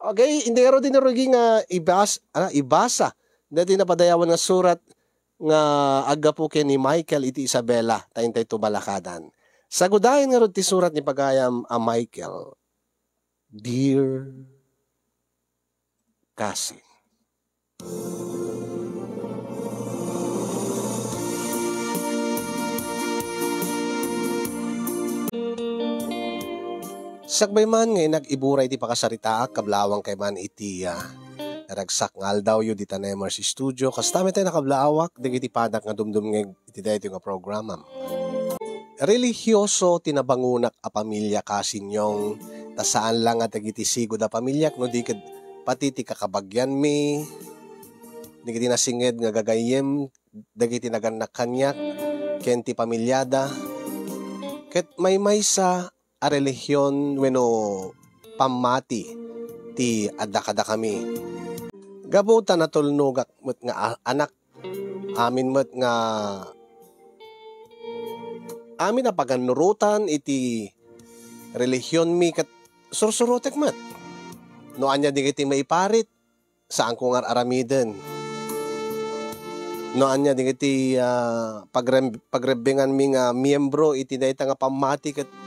Okay, hindi ro din nga ibasa. Dati napadayawan nga surat nga aga po ni Michael iti Isabela tayong tubalakadan. Sagudayan nga ro ti surat ni pagayam a Michael. Dear Cassie. Sakbay man ngay nag-iburay ti pakasaritaak kablawang kay man iti ragsak ngal daw yu di tanemers studio kas tami tayo nakablawak digiti padak nga dumdum ngay iti dayto nga programa. Religyoso tinabangunak a pamilya kasinyong tasaan lang at digiti sigod a pamilyak no di pati ti kakabagyan mi digiti nasinged nga gagayem digiti naganak kanyak ken ti pamilyada ket may sa a relihiyon wenno pamati ti adda-kada kami. Gabuta na tulnugak met nga anak amin met nga amin na paganurutan iti relihiyon mi kat sursurutek met. No anya digiti maiparit saan ko nga aramiden. No anya digiti pagrebbengan mi nga miyembro iti dayta nga pamati ket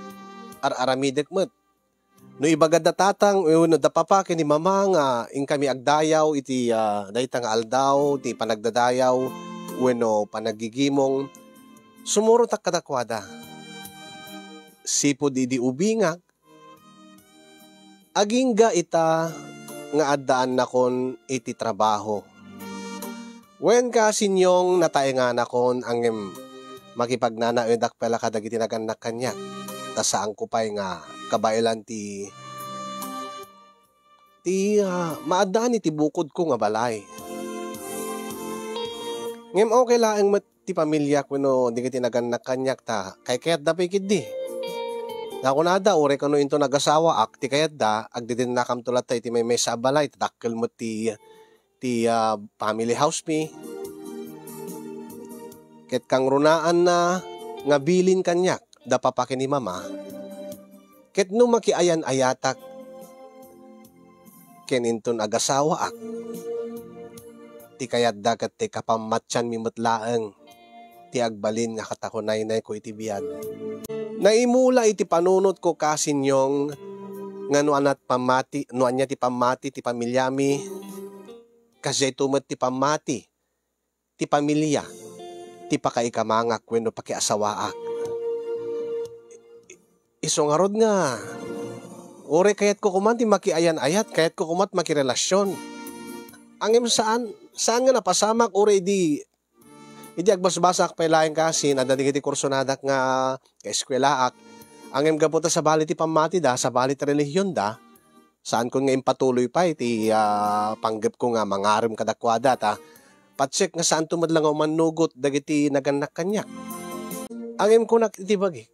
aramidek met. No ibagad na tatang no dapapa ken ni mama nga ing kami agdayaw iti dayta nga aldaw ti panagdadayaw wenno panagigimong sumuro tak kadakwada. Sipod idi ubingak agingga ita nga addaan nakon iti trabaho. Wen kasinyong nataengan nakon angem makipagnanaedak pala kadagiti naganak kanya. Tasaan ko pa'y nga kabailan ti maadaan iti bukod ko nga balay. Ngem okay laeng met ti pamilya ko no di kiti naganak kanyak ta kay kayat da pikid di. Nakunada ure kano into nagasawa ak ti kayat da agdidin nakam tulat ta iti may sa balay tadakkel mo ti family house mi. Ket kang runaan na nga bilin kanyak da papakin ni mama, ket no makiayan ayatak, keninton agasawa ak, ti kayat dagat ti kapamatyan mimutlaeng, ti agbalin nga katakunay ko iti biyag. Naimula iti panunot ko kasinyong, nga no anya ti pamati ti pamilyami, kasi tumet ti pamati, ti pamilya, ti pakaikamangak wenno pakiasawaak. Iso nga rod nga, ore kayat ko kuman ti makiayan-ayat, kayat ko kumat makirelasyon. Angem saan nga napasamak, ore di agbasbasak pa ilaeng kasi, nadadigiti kursonadak nga kaeskwelaak. Angem gaputa sa balit ti pamati da, sa balit relihiyon da, saan ko nga impatuloy pa, iti panggap ko nga mangarim kadakwada, ta patsek nga saan tumadlang o manugot, dagiti naganak kanyak. Angem ko nakitibagi.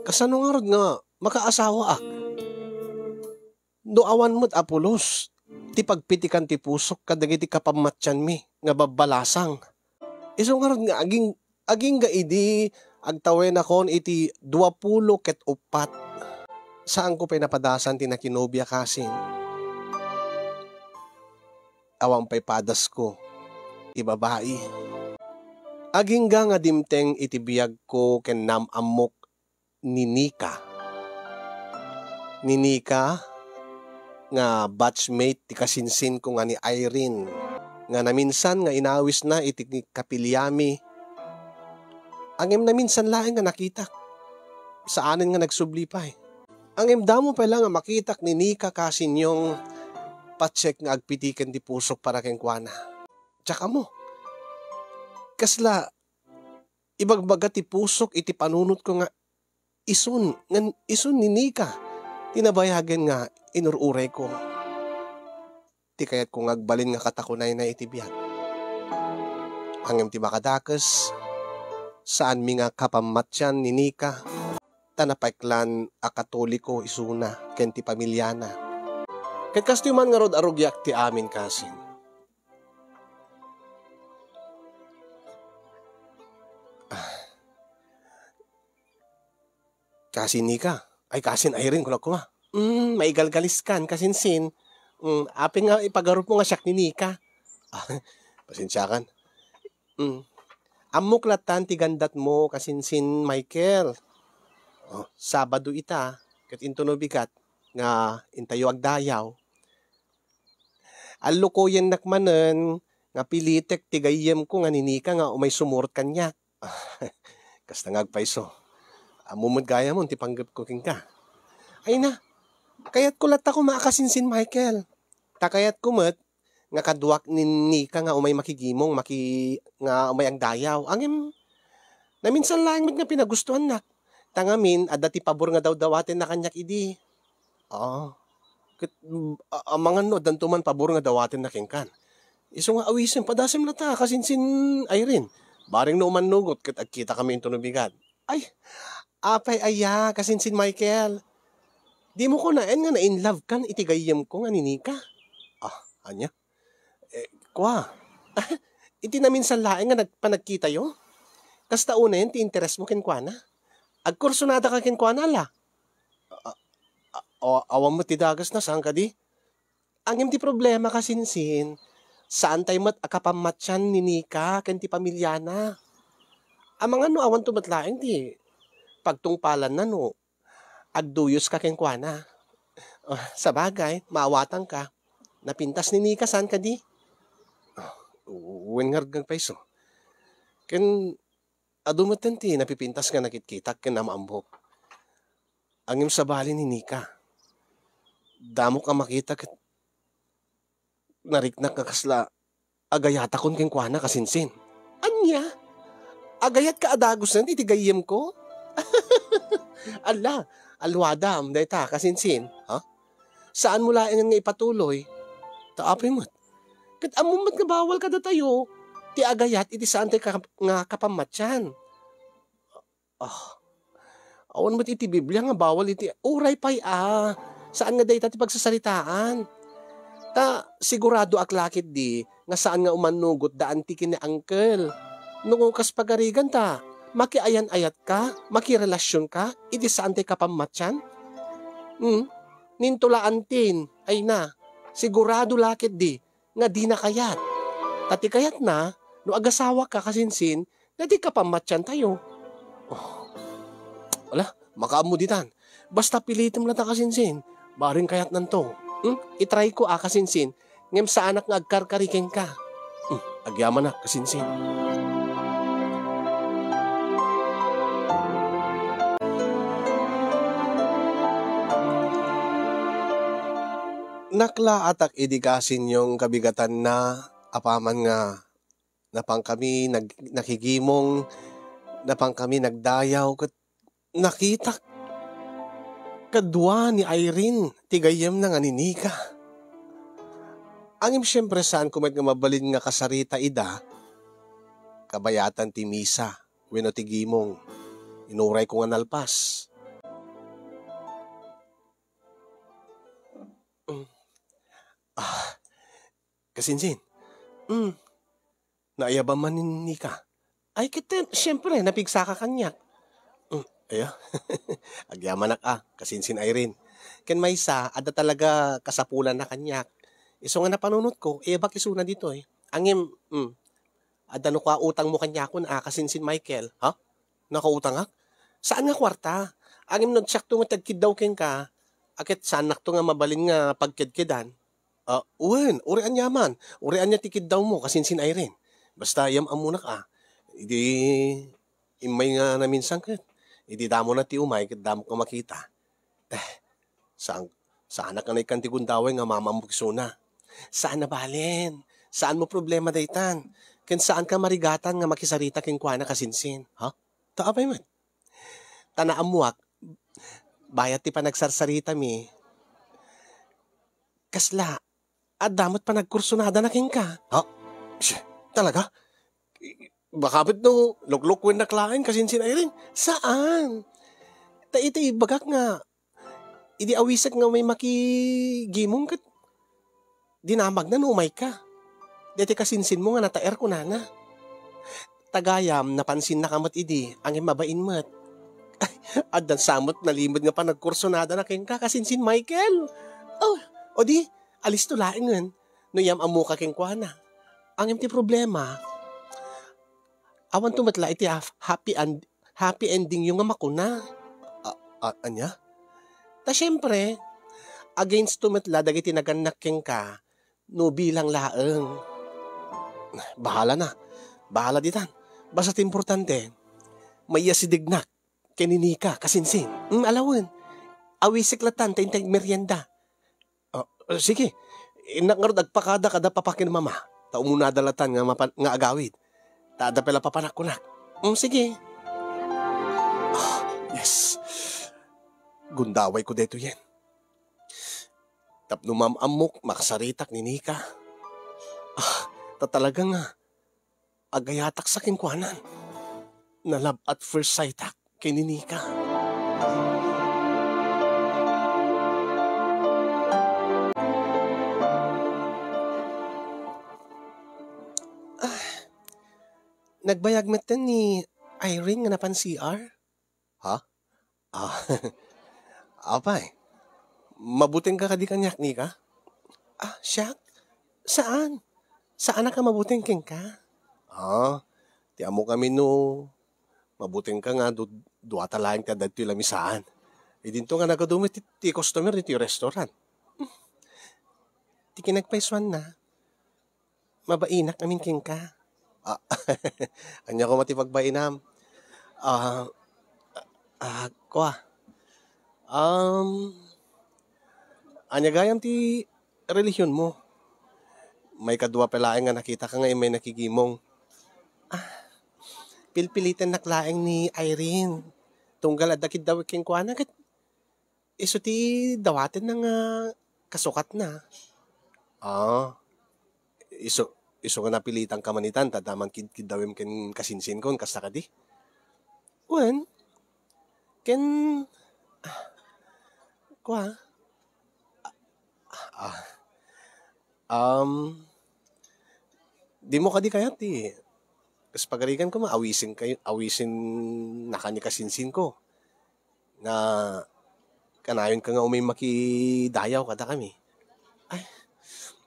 Kasano nga rod nga makaasawa ak. Doawan mo't apulos. Ti pagpitikan ti pusok kadagiti kapamatyan mi nga babalasang. Iso nga rod nga aging ga idi agtawen akon iti 20 ket 4. Saan ko pinapadasan ti nakinobya kasin. Awang pay padas ko. Ibabae. Aging ga nga dimteng iti biyag ko ken namamok ni Nika. Ni Nika nga batchmate ti kasinsin ko nga ni Irene nga naminsan nga inawis na iti kapilyami. Angem naminsan laeng nga nakita saanen nga nagsubli pa. Angem damo pa lang nga makitak ni Nika kasinyong patsek nga agpitiken ti pusok para ken kuana. Tsaka mo kasla ibagbaga ti pusok iti panunot ko nga isun ni Nika, tinabayagan nga inururay ko. Ti kayat kong agbalin nga katakunay na itibiyag. Angem ti makadakas, saan mi nga kapamatyan ni Nika, tanapaiklan a katoliko isuna, ken ti pamilyana. Ket kastiman nga rod arugyak ti amin kasin. Kasin Nika, ay kasin Irene kung kuma. Maigalgalis kan kasinsin. Apin nga ipagarup mo nga siyak ni Nika. Ah, pasensya kan. Amok latan ti gandat mo kasinsin Michael. Sabado ita, kat into no bigat, nga intayo agdayaw. Allo ko yan nakmanen, nga pilitek tigayem ko nga ninika nga umay sumurot kanya. Kasta nga agpaiso. Amumod gaya mo, ti panggap ko king ka. Ay na, kayat ko lata ko maakasinsin Michael. Takayat ko met, nga kaduak ni Nika nga umay makigimong, nga umay agdayaw. Angin, naminsan lang nga pinagustuhan na. Tangamin, at dati pabor nga daw dawatin na kanyak idi. Mga no, dantuman pabor nga dawatin na kengkan. Iso nga awisin, padasim na ta, kasinsin Irene. Baring no umanugot, kat agkita kami into nubigat. Ay, apay aya, kasinsin Michael. Di mo ko na nga na in love kan, itigayam ko nga ni Nika. Anya? Kwa, iti namin sa laing nga nagpanagkita yo. Kasta una yun, ti interest mo kenkwa na. Agkursunada ka kenkwa na la. Awam mo ti dagas na, saan ka di? Ang ti problema kasinsin, saan tayo mat akapamatyan ni Nika, ken ti pamilya na. Ang mga no, awan tumatlaing ti, pagtungpalan na no, agduyos ka kenkwa na. Sa bagay, maawatan ka, napintas ni Nika, saan ka di? Uwingargang paiso. Ken, adumatan ti, napipintas nga nakitkitak, ken namambok. Angim sa bali ni Nika. Damo ka makita ket nariknak ka kasla agayata kon ken kuana kasinsin. Anya? Agayat ka adagos nan itigayem ko? Ala, alwadam dayta kasinsin, ha? Saan mo laeng nga ipatuloy? Taapay mo't. Ket amumat nga bawal ka datayo. Ti agayat iti saan tayo nga kapamatyan. Awan mo't iti Biblia nga bawal iti uray pay saan nga dayta ti pagsasalitaan. Ta sigurado aklakit di nga saan nga umanugot daan ti kini uncle. Nung kas pagarigan ta, makiayan-ayat ka, makirelasyon ka, iti saan tayo kapamatyan? Nintulaan tin, ay na, sigurado lakit di, nga di na kayat. Tati kayat na, no agasawa ka kasinsin, na di kapamatyan tayo. Wala, makaamuditan. Basta pilitin mo na ta kasinsin, baring kayat nanto. Itry ko kasinsin, ngem sa anak nga agkarkariken ka. Agyaman na kasinsin. Nakla atak idikasin yung kabigatan na apaman nga napang kami nakigimong, napang kami nagdayaw, nakita kadwa ni Irene, tigayam na nga ni Nika. Angim siyempre saan kumat nga mabalin nga kasarita ida, kabayatan ti misa, weno tigimong, inuray ko nga nalpas. Kasinsin, naayaba man ni Nika. Ay kita, siyempre, napigsa ka kanyak. Aya, agyaman na kasinsin Irene. Ken may isa, ada talaga kasapulan na kanyak. Iso nga napanunot ko, bak isuna dito Angim, ada no ka utang mo kanyakon kasinsin Michael. Ha? Nakautang ak? Saan nga kwarta? Angim nagsak to matagkid daw ken ka. Akit saan nakto nga mabalin nga pagkidkidan. Urian yaman. Urian niya tikid daw mo, kasinsin Irene. Basta yam amunak Idi, imay nga na minsan kat. Idi damo na ti umay, kat damo ka makita. Saan ka na ikan ti gundaway nga mamambukso na? Saan na balin? Saan mo problema daytan? Ken saan ka marigatan nga makisarita ken kuana kasinsin? Ha? Taapay man. Tanaamuak, bayat ti panagsarsarita mi. Kasla, damot pa nagkursunada na king ka. Ha? Talaga? Baka ba't no, luklukwin na klain kasinsin Irene? Saan? Iti bagak nga, idi awisak nga may makigimong kat, dinamag na numay ka. Dati kasinsin mo nga nataer ko na. Tagayam, napansin na kamat idi, ang mabain mat. At dan samot nalimod nga pa nagkursonada na king kakasinsin Michael. Oh, o di, alis to laing nun. No yam amu ka king kwa na. Ang imti problema, awan tumatla iti happy ending yung nga makuna. Anya? Ta syempre, against tumatla dagiti naganak king ka, no bilang laeng. Bahala na. Bahala ditan. Basta't importante, may yasidignak, kininika, kasinsin. Alawan, awisiklatan, taintay merienda. Sige, inakngarod agpakada kada papakin mama. Ta umunadalatan nga agawid. Ta ada pala papanakunak. Sige. Yes. Gundaway ko dito yan. Tapno mamamok, makasaritak ni Nika. Ta talaga nga, agayatak sa kinkwanan. Na love at first sight kay ni Nika. Nagbayag metan ni Irene nga napan CR? Ha? Apay, mabuting ka kadi kanyak ni ka? Siyak? Saan? Saan ka mabuting king ka? Ti amo kami no, mabuting ka nga, duwata lang ka dati lamisaan. Dinto nga nagadumit ti customer iti restaurant. Ti kinagpaiswan na, mabainak namin king ka. Anya ko matipagbainam. Kwa. Anya gayam ti relihiyon mo. May kadwa palaeng nga nakita ka nga may nakigimong. Pilpilitan naklaeng ni Irene. Tunggal adakid daw king kuana kat iso ti dawaten ng kasukat na. Iso nga napilitan ka manitan tadaman kid dawim ken kasinsin kon kasta ka di. Wen ken kwa di mo kadi kaya ti kas pagarigan ko awisin na kani kasinsin ko na kanayon ka nga umay makidayaw kada kami.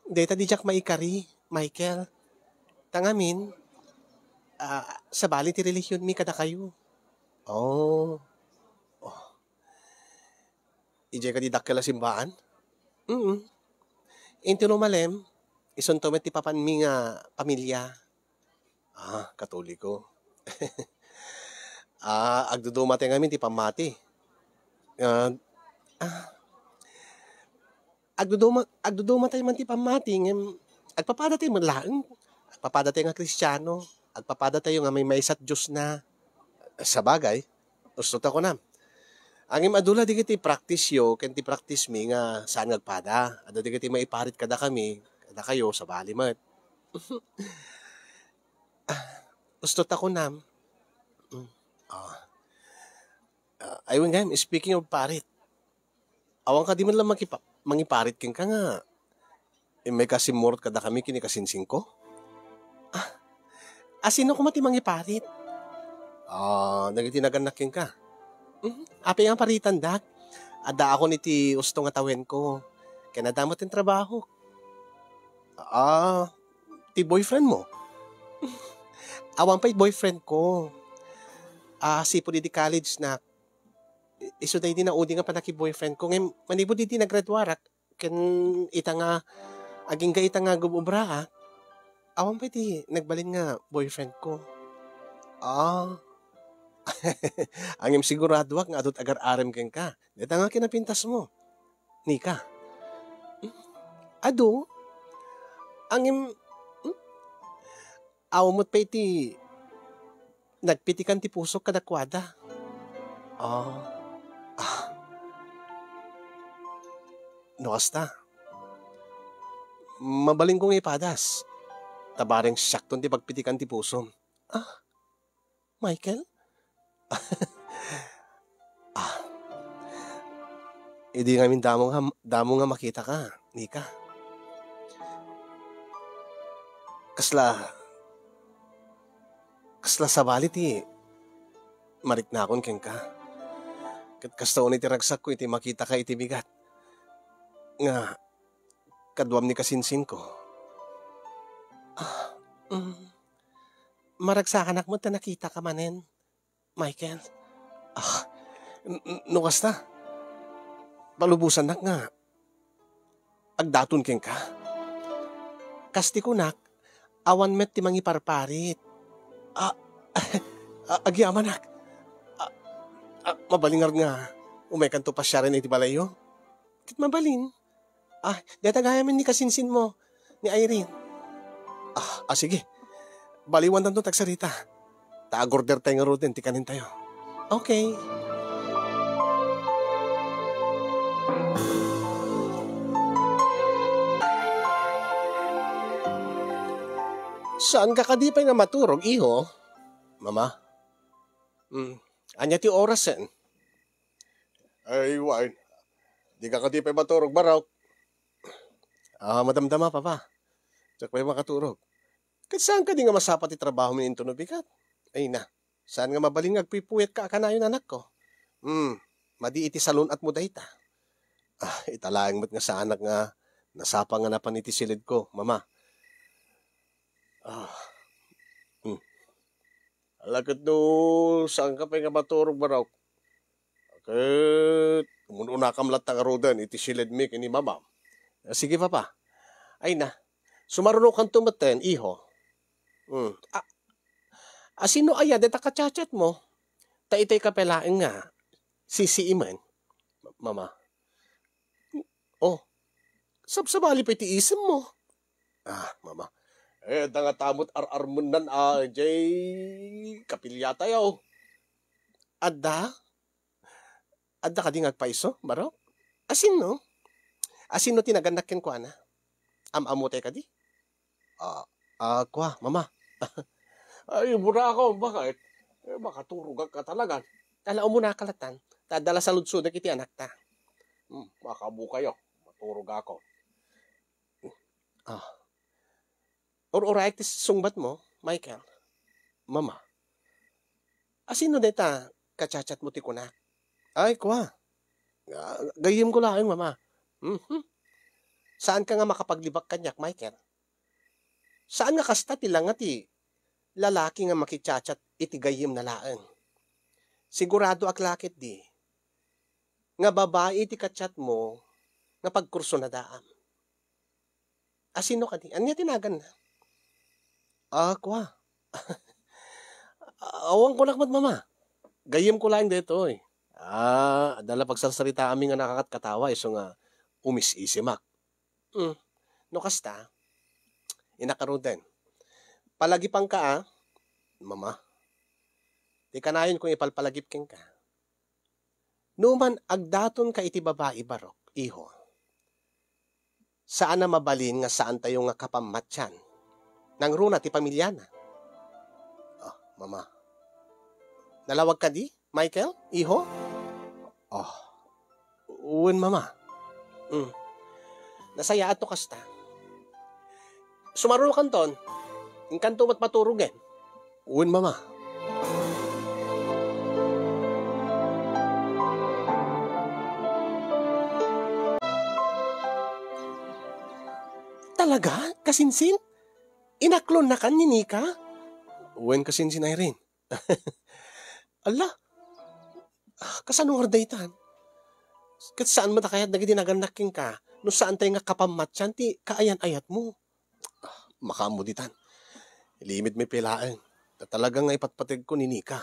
Deta di jak maikari Michael tangamin sa bali ti relihiyon mi kada kayo. Ije ka di dakkel simbaan? Into no malem, ison to ti papan mi nga pamilya. Katoliko. Agdudumate ngamin ti pamati. Agdudumate man ti pamati ngem agpapadatay man laeng. Agpapadatay nga Kristiyano. Agpapadatay nga may maysat Diyos na. Sa bagay, ustot ako na. Ang imadula di kiti practice yo, ken ti practice mi nga saan ngagpada. Ado di kiti maiparit kada kami, kada kayo sa balimat. Ustot ako na. Ayun nga, speaking of parit, awang ka di man lang mangiparit ken ka nga. May kasimurot kada kami kini kasinsing ko. Sino ko mati mangiparit? Nagitinagan ken ka. Api nga paritan dak. Ada ako niti usto nga tawen ko. Kaya nadamot yung trabaho. Ti boyfriend mo. Awang pa'y boyfriend ko. Sipo di college na. Iso day din na udi nga panaki boyfriend ko. Ngayon, manibo di nagradwarak. Ken ita nga, aging ga ita nga gububra awang pa'y di nagbalin nga boyfriend ko. Angim sigurado nga adot agar arem ken ka. Deta nga kinapintas mo. Nika. Ado? Angim awamot pa iti nagpitikan ti pusok kadakwada. No kasta. Mabaling kong ipadas. Tabareng syakton ti pagpitikan ti pusom. Michael? Hindi ngamin damo nga makita ka, Nika. Kasla sa balit marik na akon ken ka. Kat kastaon iti ragsak ko iti makita ka iti bigat. Nga, kadwam ni kasinsin ko. Ah, maragsakan mo ta nakita ka manen, Michael. Ah, nukas na. Palubusan nak nga. Agdaton ken ka. Kasti ko nak, awan met ti mangiparparit. Agyaman nak. Mabalingar nga. Umekan to pa siya rin iti balayo. Kit mabalin. Datagayamin ni kasinsin mo, ni Irene. Sige. Baliwan tanto tagsarita. Taagorder tayo nga roden, tikanin tayo. Okay. Saan ka kadipay nga maturog, iho? Mama? Anya ti oras sen? Ay, wine. Di ka kadipay maturog, baraw. Madamdama, papa. Tsak pa yung makaturog. Kat saan ka di nga masapat ti trabaho mo ninto no bigat? Ay na, saan nga mabaling agpipuyat ka akanayon anak ko? Madi iti salon at mudayta. Italaang mo't nga sa anak nga, nasapa nga napan iti silid ko, mama. Alakad no, saan ka pa nga maturog baraw? Akit, umununa ka mlat nga rodan, iti silid mi kini mama. Sige papa. Ay na, sumarunong kang tumaten, iho. Sino aya, deta kachachat mo? Taitay ka pelain nga, sisiiman. Mama. Sabsabali pa iti isip mo. Mama. Dangatamot ar-armon nan jay kapilyata yaw. Adda ka di ngagpaiso, baro? Asino tinaganakin ko, ana? Amamutay ka di? Kwa, mama. Ay, mura ako, bakit? Makaturog ka talaga. Talao mo nakalatan. Tadala sa ludsod na kiti anak ta. Makabu kayo. Maturog ako. Or-oray tis sungbat mo, Michael. Mama. Asino deta kachachat mo ti kunak? Ay, kwa. Gayim ko lang, mama. Saan ka nga makapaglibak kanyak, Michael? Saan nga kasta ti lang nga ti lalaki nga makichat iti gayim na laeng? Sigurado aklakit di. Nga babae ti kachat mo nga pagkurso na daam. Asino ka di? Anya tinagan na? Kwa. Awang ko nakmat, mama. Gayim ko lang dito eh. Dala pagsasarita amin nga nakakatkatawa iso nga umis-isimak. No kasta, inakaroden. Palagipang ka, mama. Di kanayon kung ipalpalagip king ka. Numan agdaton ka iti babae barok, iho. Saan na mabalin nga saan tayo nga kapamatyan? Nang runa ti pamilya na. Mama. Nalawag ka di, Michael? Iho? Uwan, mama. Nasaya ato kasta. Sumaro kanton. Yung kanto mat maturugen. Uwan, mama. Talaga? Kasinsin? Inaklon na kan ni Nika? Uwan kasinsin, Irene. Ala, kasanong hardaytan? Kat saan mo takayat nagidinaganaking ka? No saan tayo nga kapamatyan ti kaayan-ayat mo? Makamuditan. Limit may pilaan. Talagang nga ipatpatig ko ni Nika.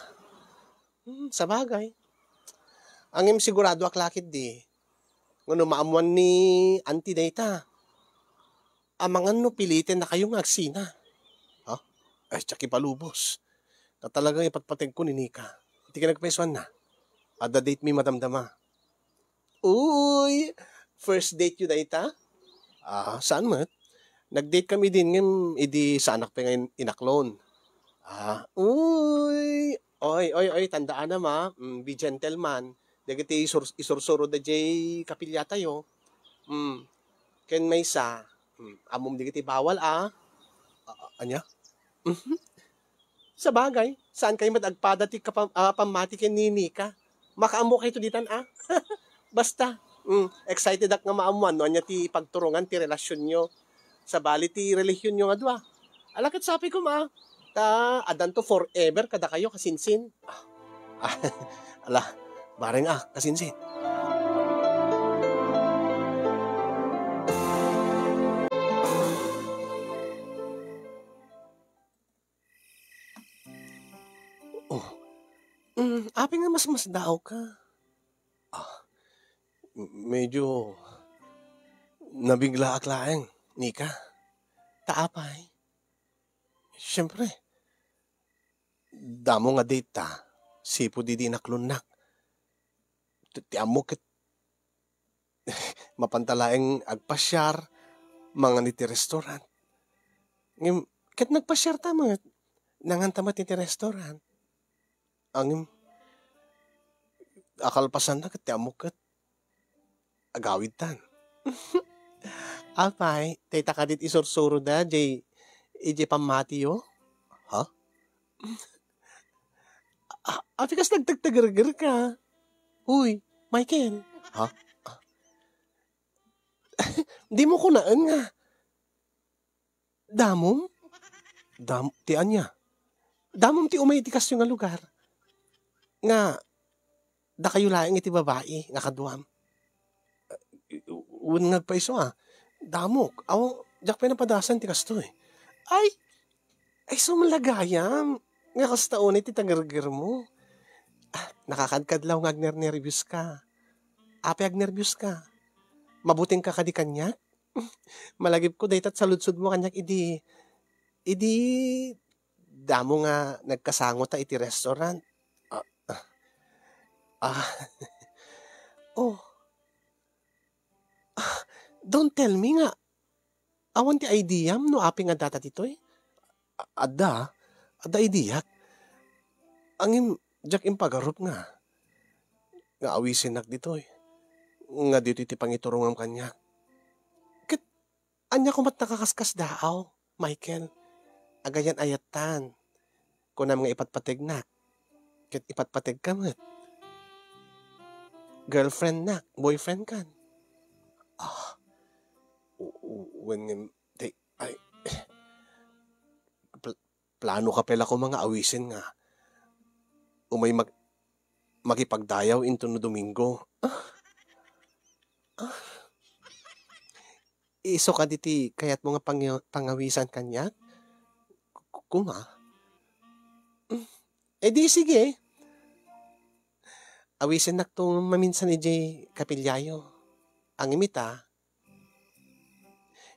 Sa bagay. Angim sigurado aklakit di. Ngano maamuan ni Auntie Dayta. Amangan no pilitin na kayong agsina. Ay, tsaki palubos. Talagang ipatpatig ko ni Nika. Hindi ka nagpesuan na. Ada date mi madamdama. Uy! First date yun, Dayta? Saan mo? Nag-date kami din ngayon, idi sa anak pa ngayon inaklon. Uy! Oy, tandaan na ma. Be gentleman. Dagiti isursuro da jay kapilyata yo. Ken may sa. Amom digiti bawal anya? Sa bagay, saan kayo madagpada ti pamati ken ni Nika? Makaamo kayo ditan Basta, excited ak nga maamuan, no, anya ti pagturungan ti relasyon nyo. Sa bali ti relihiyon nyo nga dua. Alakit sabi ko adan to forever kada kayo kasinsin. Ala, bareng kasinsin. Oh, api nga mas daw ka. Medyo nabigla ak laeng, Nika. Taapay. Siyempre, damo nga data, sipo di naklunak. Ti amo ket mapantalaeng agpasyar, mga niti restaurant. Ngim, ket nagpasyar tamat, nangantamat niti restaurant. Angim, akalpasan na ket ti amo ket agawid tan. Apay, tay takadit isursuro da, ije pamatiyo? Ha? Apikas nagtagtagargar ka. Huy, Michael. Ha? Di mo kunaan nga. Damom? Ti anya? Damom ti umay tikas yung nga lugar. Nga, da kayo laing iti babae, nga kaduam. Uwan nagpaiso Damok. Awang, jak pinapadasan ti kasto Ay sumalagayam. Nga kastaon iti tagargar mo. Nakakadkadlaw nga agner-nervyos ka. Ape agnervyos ka. Mabuting ka kadi kanya. Malagip ko daytat sa lutsod mo kanyak idi damo nga nagkasangot ta iti restaurant. Oh. Don't tell me nga. Awan ti idea no api nga data titoy. Ada idea. Angim jak impagarup nga. Nga awisin nak ditoy. Nga dito iti pangiturungam kanya. Ket anya ko mat nakakaskas daaw, Michael. Agayan ayatan. Kunam nga ipatpateg nak. Ket ipatpateg ka mat. Girlfriend nak, boyfriend kan. When plano ka pala ko mga awisin nga. Umay makipagdayaw into no Domingo. Iso ka diti kayat mga pangawisan kanya? Kuma? Di sige. Awisin nak to maminsan ni Jay Kapilyayo. Ang imita,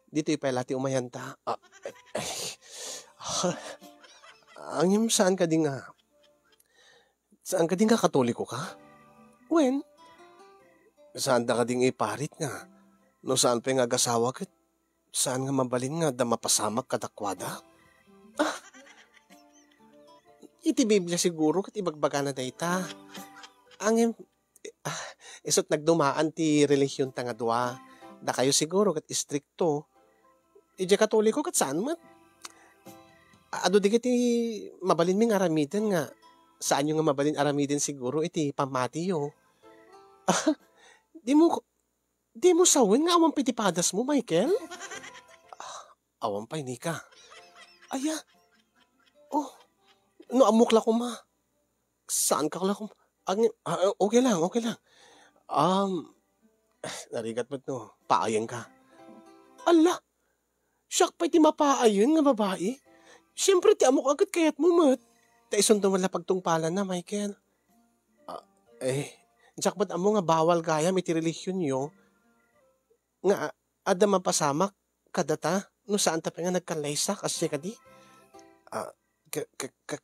dito ipalati umayanta. Ang saan ka din nga? Saan ka din nga katoliko ka? When? Saan da ka din iparit nga? No saan pa nga gasawa kat? Saan nga mabalin nga da mapasamak kadakwada? Iti Biblia siguro kat ibagbaga na dayta. Ang isot nagdumaan ti relihiyon ta nga dua. Da kayo siguro kat istrikto. Ije katoliko kat saan mat? Ado di kiti mabalin ming aramiden nga. Saan yung nga mabalin aramiden siguro iti pamatiyo. Di mo sawin nga awang pitipadas mo, Michael? Awang pa, Nika. Aya. Oh, no amukla ko ma. Saan ka ko? Okay lang. Narigat mo't no, paayang ka. Ala, siyak pa'y ti mapaayon nga babae. Siyempre ti amok agad kayat mo mat. Taison to wala pagtungpalan na, Michael. Siyak ba't amo nga bawal gaya may ti relihiyon nyo? Nga, ada mapasamak kadata, no saan ta pa nga nagkalaysa kasi ka di?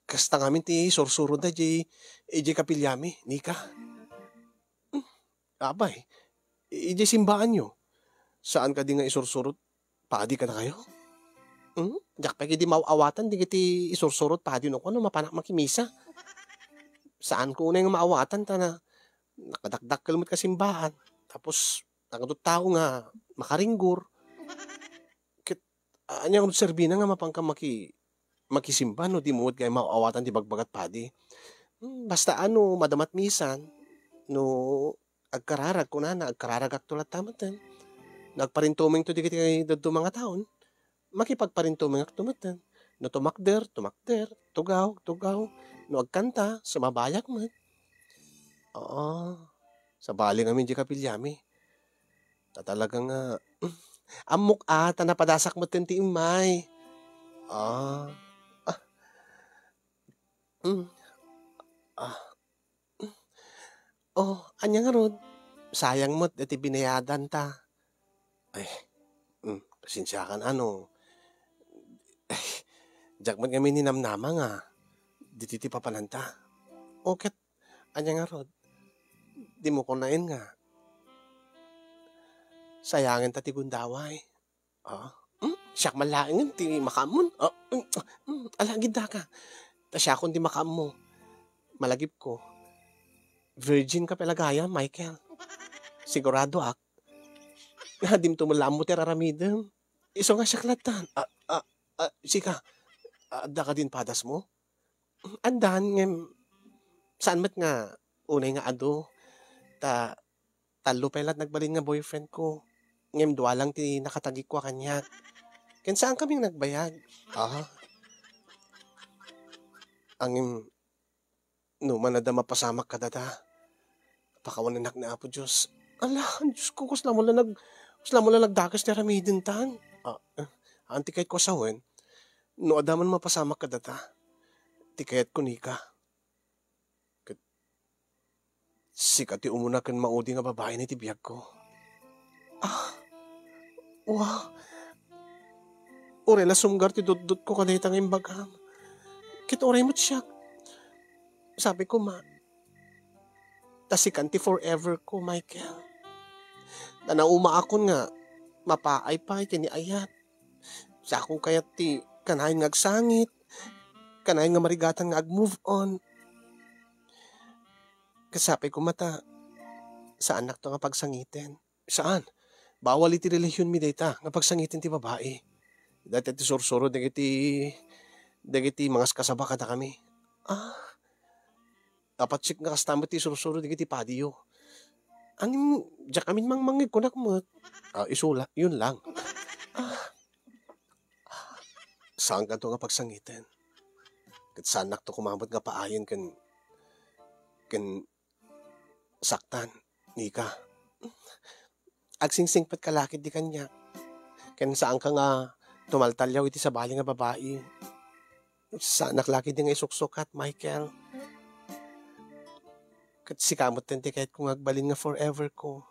Kasta ngamin ti sursuro da di kapilyami, Nika. Abay, iji simbaan nyo. Saan ka di nga isursurot? Paadi ka na kayo? Diyak pa di mauawatan, di kiti isursurot paadi no ko, no mapanak makimisa. Saan ko unay nga maawatan ta na nakadakdak kalmot ka simbahan. Tapos, nakadot tao nga makaringgur. Anya kung serbina nga mapangka makisimba, no, di muod kaya mauawatan di bagbagat padi. Basta madamat misan, No, agkararag ko na, agkararag ak tulat tamatan. Nagparintuming to digiti dadto mga taon, makipagparintuming ak tumatan. No tumakder, tumakder, tugaw, tugaw. No agkanta, sumabayak man. Oo, sa bali ngamin di kapilyami. Talagang amok ata napadasak mo tenti imay. Ah, ah, mm, ah, oh, anya nga rod. Sayang mo't iti binayadan ta. Ay, pasensya ka na ano. Diyak man kami ninamnama nga. Dititi papalanta. Oket, anya nga rod. Di mo kunain nga. Sayangin ta ti gundaway. Siyak malaingin ti makamon. Alagid da ka. Ta siya kung di makam mo. Malagip ko. Virgin ka pelagaya, Michael. Sigurado ak. Hadim tumulam mo ti raramidem. Iso nga siya klatan. Sika, da ka din padas mo? Andan, ngem, saan mat nga, unay nga ado, talo pelat nagbalin nga boyfriend ko. Ngem, dua lang ti nakatagik ko kanya. Ken saan kaming nagbayag? Angin, no, manada mapasamak ka dada. Pakawan anak na apo Diyos. Ala, Diyos ko, kusla mo lang nagdakas ni Ramidin tan. Anti kahit ko sawen, no adaman mapasamak ka data. Ti kahit ko nika. Sikat ti umuna kan maudi nga babae ni tibiyag ko. Wow. Ure na sumgar ti dudut ko kanay tang imbagam. Kit oray mo't siya. Sabi ko tasikan ti forever ko, Michael. Nauma akon nga, mapaay pa kini ayat. Sa akong kayat ti kanayin nga agsangit, kanayin nga marigatan nga ag-move on. Kasabi ko sa anak to nga pagsangitin. Saan? Bawal iti relihiyon mi data nga pagsangitin ti babae. Dati ti sursuro dagiti mga kasaba kada kami. Dapat sik nga kastamot ti sursuro dagiti padiyo. Angin, diyak amin mangmangig kunak mo. Isula, yun lang. Saan ka to nga pagsangitin? Kat sanak to kumamot nga paayon kan saktan, nika. Agsingsingpat kalakit di kanya. Ken saan ka nga tumaltalyaw iti sabali nga babae. Sanak laki di nga isuksukat, Michael. Kat sikamot tenti kahit kung agbalin nga forever ko.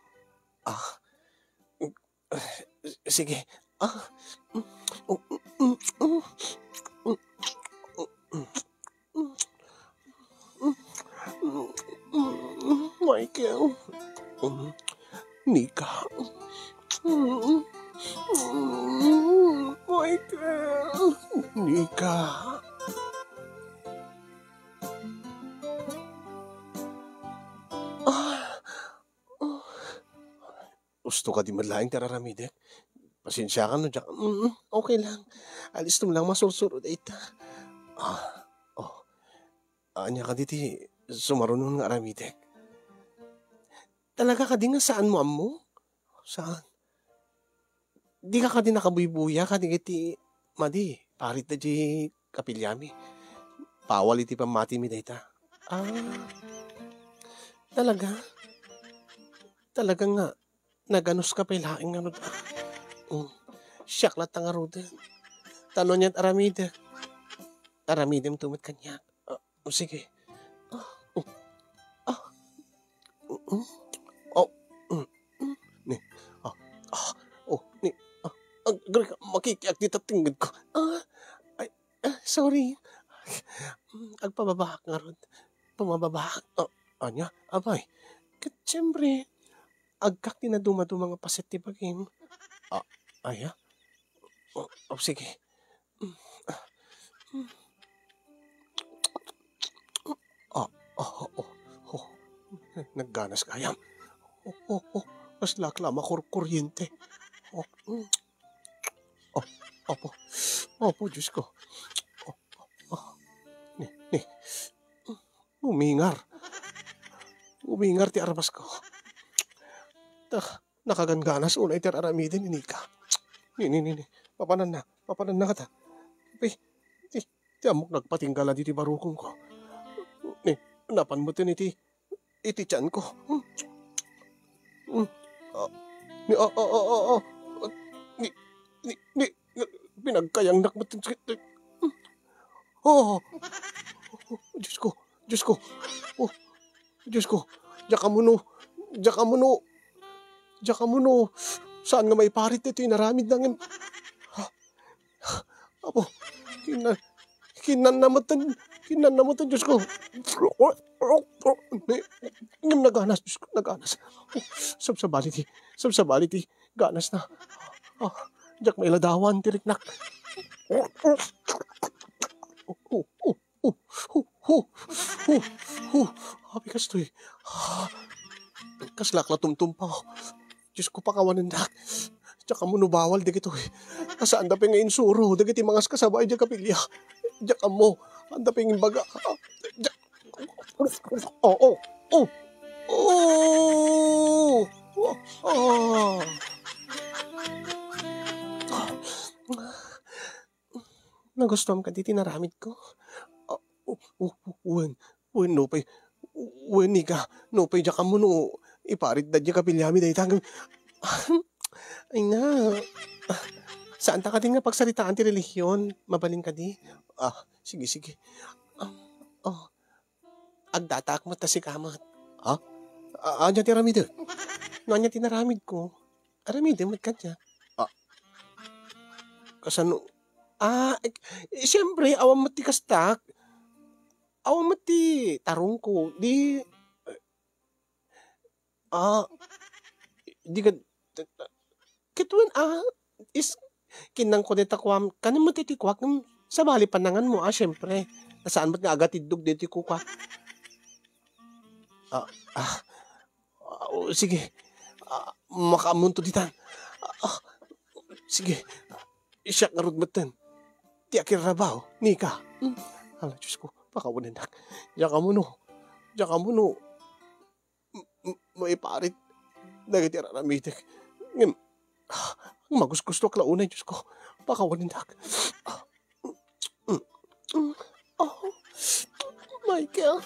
Sige. Michael. Nika. Michael. Nika. Gusto ka di madlaing tararamidek? Pasensya ka no, Jack. Okay lang. Alis tum lang masursurod ita. Anya ka diti, sumarunong nga aramidek. Talaga ka di nga saan mo amo? Saan? Di ka di nakabuybuya ka di iti, madi, parit na di kapilyami. Pawal iti pamati mi data. Talaga? Talaga nga, naganos ka pailaing nga siyak lang tangaruda. Tanon niya't aramide. Aramidem tumit kanya. Sige. Ni. Ni. Makikiyak dito tingin ko. Sorry. Agpababahak nga ron. Pumababahak. Anya? Abay. Kat siyempre, agkak din na dumado mga paset ti bagim. Aya? Sige. Nagganas kayam. Mas laklama kuryente. Opo, Diyos ko. Ni. Umingar. umingar ti arabas ko. Nakagangganas unay ti aramidin ni Nika. Ni. Papanan na kata. Ti amok nagpatinggala di ti barukong ko. Ni, napan mo iti tiyan ko. Ni, pinagkayang nakmatin. Diyos ko. Diyos ko. Diyak mo no. Saan nga may parit ito inaramid ng Apo, kinanamatan, Diyos ko. Ngam naganas, Diyos ko, naganas. Sabsabaliti, ganas na. Diyak may ladawan, tiriknak. Habi kas to eh. Kaslakla tumtumpa. Diyos ko pakawanan dak. Tsaka mo bawal digito eh. Kasaan da ngayon suro. Digiti mangas kasabay diya kapilya. Diyak mo. Anda pingin baga. Nagustuhan ka di tinaramid ko. Wen no pay. Wen nika. No pay diyak mo no. Iparit da diya kapilyami dahi tangang. Ay na. Saan ta ka din nga pagsaritaan ti relihiyon? Mabaling ka di? Sige. Agdatak mo ta si kamat. Anya ti ramid. No, anya ti naramid ko. Aramid, mat ka niya. Kasano? Siyempre, awam mat ti kastak. Awam mat ti tarong ko. Di ka, kitwen, is, kinang ko dito kwam, kanin mo titikwak, sa bali panangan mo, syempre, nasaan mo't nga agad idog dito kukwak. Sige, makamunto ditan. Sige, isyak nga rugmatan. Ti akirabaw, Nika. Hala, Diyos ko, pakawanan na. Diyan ka mo no. Maiparit. Dagiti aramitek. Ngam, magusgusto ak launay, Diyos ko. Pakawanin dak. Michael.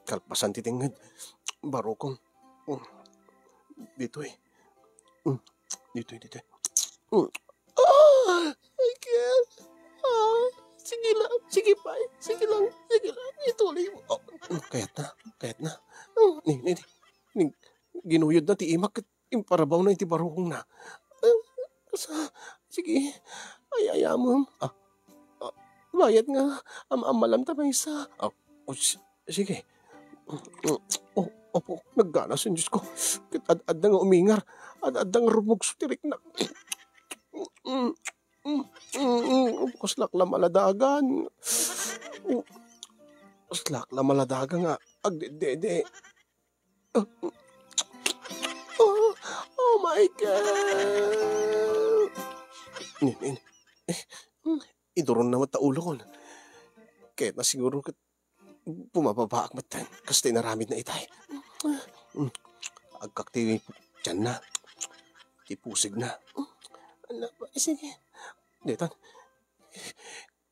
Kalpasan titingad. Barokong. Dito eh. Dito. Michael. Sige pa. Sige lang. Ituloy mo. Kayat na. Ni, ginuyod na ti imak. Imparabaw na iti barukong na. Sige. Ayaya mo. Bayad nga. Amalam ta may isa. Sige. Opo. Nagganas yung Diyos ko. Ad nga umingar. Ad nga rumugso tirik na. Kaslak la maladagan. Kaslak la maladagan nga. Agdede. Oh my God! Iduron na mataulo ko. Kahit na siguro pumababaak matan. Kasi naramid na itay. Agkakti dyan na. Tipusig na. Sige. Detan.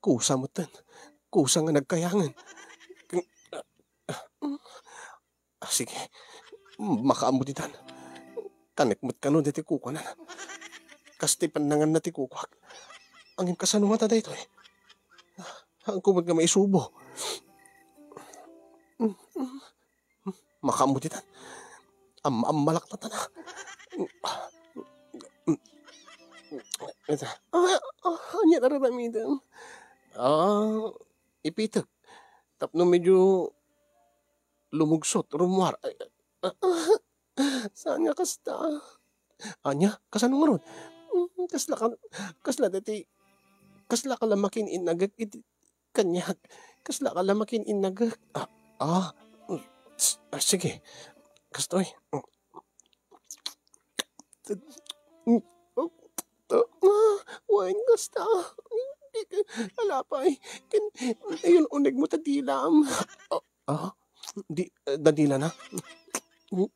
Kusa mo tan. Kusa nga nagkayangan. Sige. Makaamuditan. Kanekmut ka nun diti kukunan. Kasti panangan na ti kukwak. Angin kasano nga tada ito eh. Ang kumag nga maisubo. Makaamuditan. Malak na tana. Anya nararamidan. Ipitak. Tapno medyo lumugsot, rumwar. Saan nga kasta? Anya, kasano nga ron? Kasla ka lamakin inagag iti kanyag. Kasla ka lamakin inagag. Sige. Kastoy. Wain kasta. Alapay. Ayun, unig mo tadilam. Di, Danila na. Oh,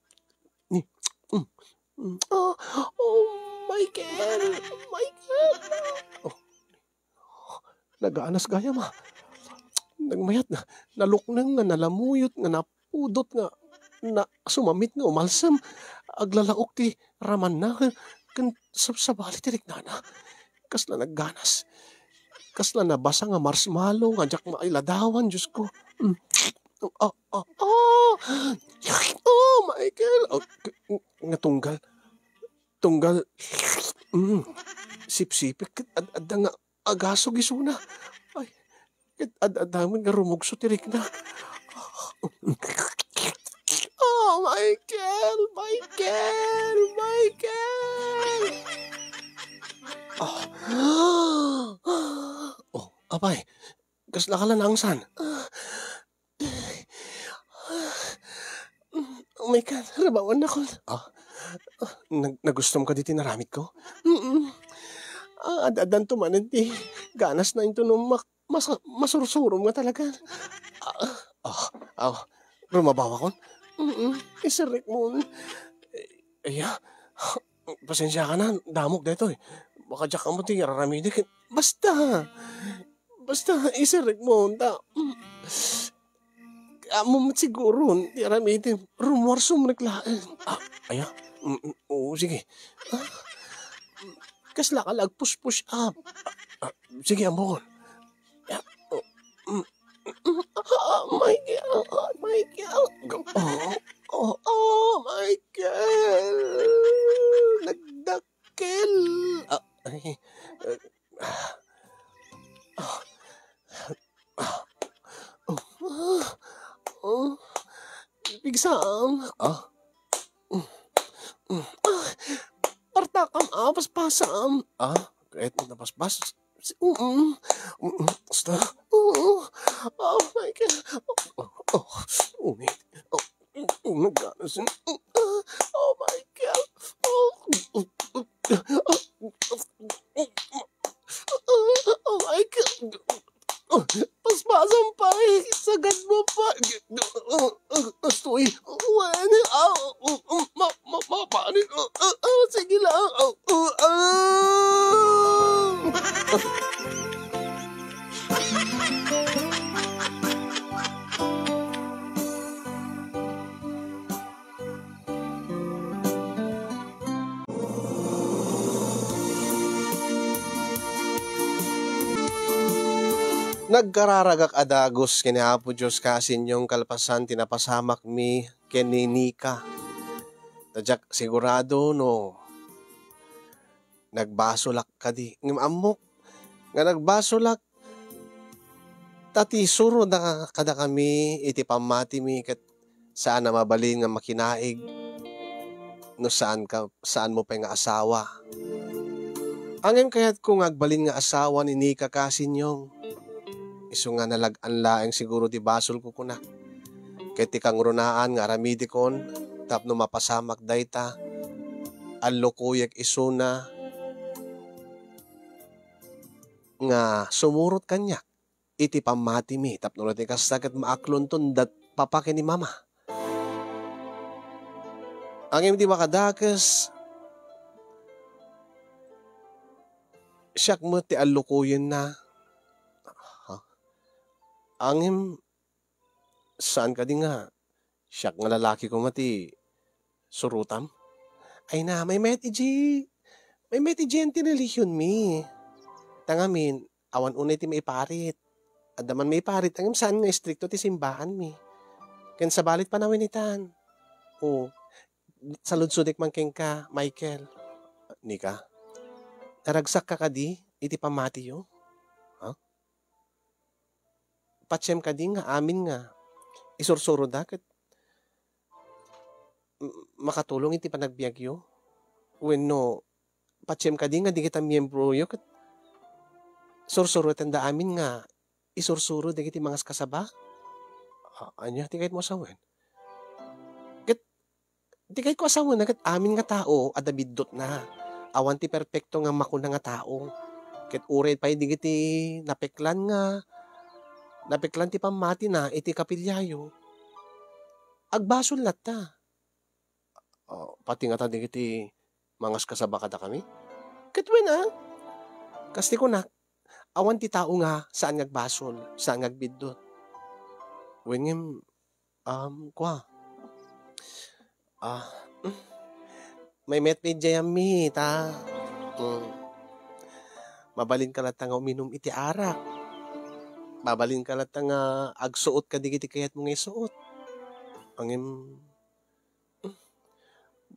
oh, Michael! Michael! Oh, nagaanas gaya ma. Nagmayat na. Naluknang nga, nalamuyot nga, napudot nga, na sumamit nga, umalsam. Aglalaok ti raman na. Kan sa bali tirik na na. Kasla nagganas. Kasla nabasa nga marshmallow, nga jak mailadawan, Diyos ko. Oh, oh, oh! Oh, Michael! Oh, nga tunggal. Tunggal. Sip-sipik. Adda nga agasog isuna. Ay, adamon nga rumugso tirik na. Oh, Michael! Michael! Michael! Oh, oh, apay. Kasla ka lang nangsan. Oh my God, rabawan na ko. Nagustom ka di tinaramit ko? Adadan tumanan ti. Ganas na ito nung masursurom nga talaga. Rumabawa ko? Isarik mo. Pasensya ka na. Damog dito eh. Baka dyak ka mo ti raramidik. Basta, isarik mo. Amo siguro, di aramitin. Rumwarsum naglaan. Oo, sige. Kasla ka push up. Sige, amo ko. My God, my God. Oh, my God. Nagdakil. Bigsam. Partakam, paspasam. Kahit napaspas. Basta. Oh my God. Nagganas. Oh my God. Oh my God. Paspasam pa eh. Sagad mo pa. Astoy. Mapanin. Sige lang. Nagkararagak adagos kinihapo Diyos kasin yung kalpasan tinapasamak mi keninika. Tadyak sigurado no nagbasolak ka di. Amok nga nagbasolak tati suro na kada kami iti pamati mi kat saan na mabalin nga makinaig no saan mo pa nga asawa. Angin kaya't kung agbalin nga asawa ni Nika kasin yung iso nga nalagan laeng siguro di basol ko kuna. Kaya ti kang runaan nga aramidikon, tapno mapasamak dayta, allokuyak isuna, nga sumurot kanyak, iti pamati mi, tapno natin kasagat maaklon ton dat papake ni mama. Ang di makadakas, siyak mo ti allokuyan na, angin, saan ka di nga? Siyak nga lalaki ko mati surutam. Ay na, may meti ang tinaliyon mi. Tangamin, awan unay ti may parit. Adaman may parit, angin saan nga istrikto ti simbahan mi. Ken sa balit panawinitan. O, sa ludsudik man ken ka, Michael. Nika, naragsak ka di, iti pamati yo. Patsem ka din nga, amin nga. Isursuro dakit. Makatulong iti panagbiagyo. When no, patsem ka din nga, di kita miyembro yo. Sursuro tanda amin nga. Isursuro di kiti mga kasaba. Anya, di kahit mo asawan. Di kahit ko asawan, nagat amin nga tao, adabidot na. Awan ti perfecto nga makuna nga tao. Kit ured pa di kiti napeklan nga. Napiklan ti pamati na iti kapilyayo. Agbasol na ta. Pati nga tadi kiti mangas kasaba kada kami. Katwen Kasti ko na, awan ti tao nga saan ngagbasol, saan ngagbidot. Wengem, kwa. Ah, may metmed jayami, ta. Mm, mabalin ka lang nga uminom iti arak. Mabalin ka lang nga agsuot ka digiti kayat mo nga isuot. Angem,